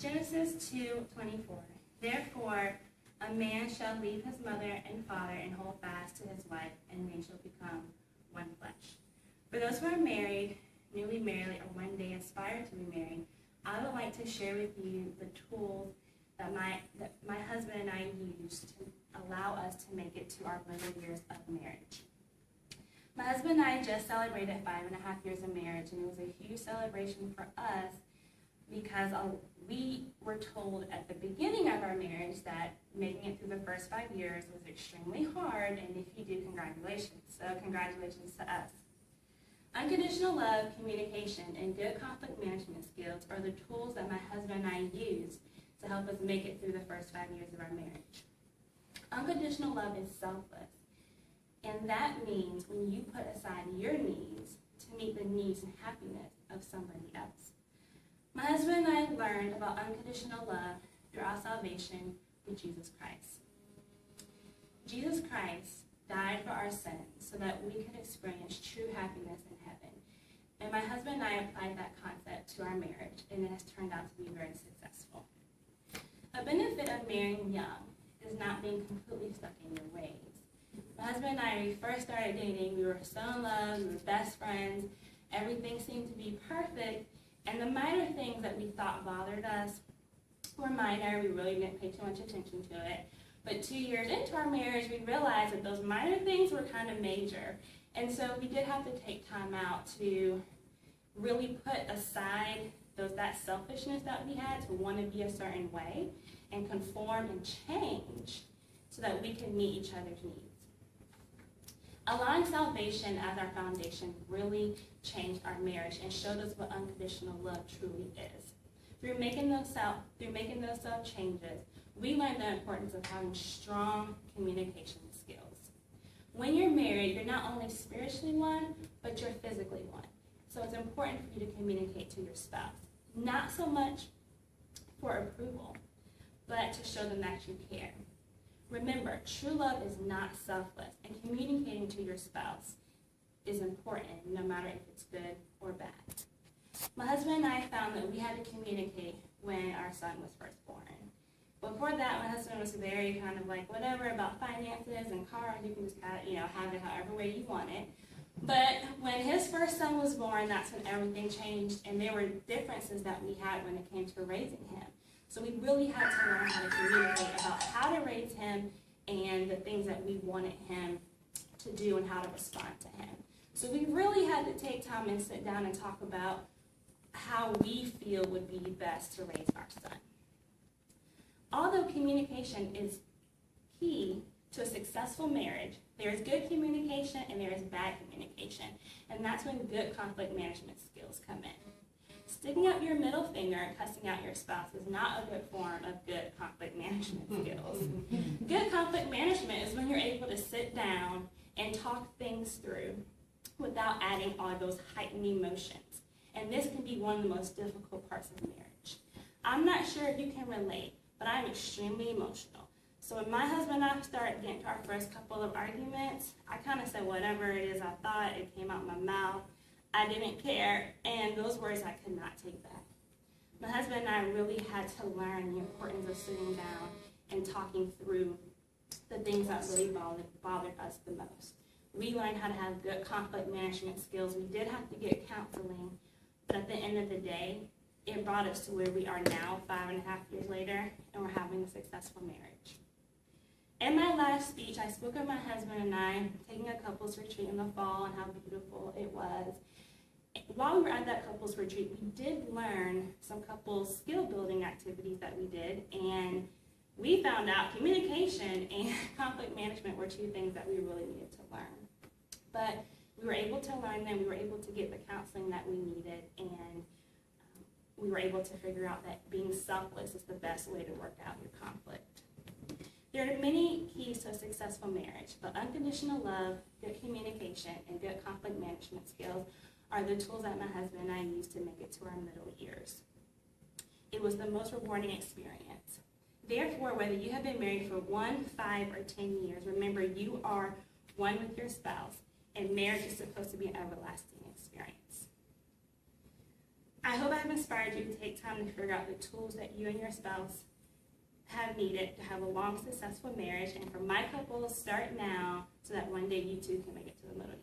Genesis 2:24. Therefore, a man shall leave his mother and father and hold fast to his wife, and they shall become one flesh. For those who are married, newly married, or one day aspire to be married, I would like to share with you the tools that my husband and I use to allow us to make it to our middle years of marriage. My husband and I just celebrated 5.5 years of marriage, and it was a huge celebration for us because we were told at the beginning of our marriage that making it through the first 5 years was extremely hard, and if you do, congratulations. So congratulations to us. Unconditional love, communication, and good conflict management skills are the tools that my husband and I use to help us make it through the first 5 years of our marriage. Unconditional love is selfless, and that means when you put aside your needs to meet the needs and happiness of somebody else. My husband and I learned about unconditional love through our salvation with Jesus Christ. Jesus Christ died for our sins so that we could experience true happiness in heaven. And my husband and I applied that concept to our marriage, and it has turned out to be very successful. A benefit of marrying young is not being completely stuck in your ways. My husband and I, when we first started dating, we were so in love, we were best friends, everything seemed to be perfect, and the minor things that we thought bothered us were minor. We really didn't pay too much attention to it. But 2 years into our marriage, we realized that those minor things were kind of major. And so we did have to take time out to really put aside that selfishness that we had to want to be a certain way and conform and change so that we can meet each other's needs. Allowing salvation as our foundation really changed our marriage and showed us what unconditional love truly is. Through making those self changes, we learned the importance of having strong communication skills. When you're married, you're not only spiritually one, but you're physically one. So it's important for you to communicate to your spouse. Not so much for approval, but to show them that you care. Remember, true love is not selfless, and communicating to your spouse is important, no matter if it's good or bad. My husband and I found that we had to communicate when our son was first born. Before that, my husband was very kind of like, whatever about finances and cars, you can just have it however way you want it. But when his first son was born, that's when everything changed, and there were differences that we had when it came to raising him. So we really had to learn how to communicate about how to raise him and the things that we wanted him to do and how to respond to him. So we really had to take time and sit down and talk about how we feel would be best to raise our son. Although communication is key to a successful marriage, there is good communication and there is bad communication, and that's when good conflict management skills come in. Sticking up your middle finger and cussing out your spouse is not a good form of good conflict management skills. Good conflict management is when you're able to sit down and talk things through without adding all those heightened emotions. And this can be one of the most difficult parts of marriage. I'm not sure if you can relate, but I'm extremely emotional. So when my husband and I started getting to our first couple of arguments, I kind of said whatever it is I thought, it came out my mouth. I didn't care, and those words I could not take back. My husband and I really had to learn the importance of sitting down and talking through the things that really bothered us the most. We learned how to have good conflict management skills. We did have to get counseling, but at the end of the day, it brought us to where we are now, 5.5 years later, and we're having a successful marriage. In my last speech, I spoke of my husband and I taking a couples retreat in the fall and how beautiful it was. While we were at that couples retreat, we did learn some couples skill building activities that we did, and we found out communication and conflict management were two things that we really needed to learn. But we were able to learn them, we were able to get the counseling that we needed, and we were able to figure out that being selfless is the best way to work out your conflict. There are many keys to a successful marriage, but unconditional love, good communication, and good conflict management skills are the tools that my husband and I use to make it to our middle years. It was the most rewarding experience. Therefore, whether you have been married for 1, 5, or 10 years, remember you are one with your spouse, and marriage is supposed to be an everlasting experience. I hope I've inspired you to take time to figure out the tools that you and your spouse have needed to have a long, successful marriage. And for my couples, start now so that one day you too can make it to the middle.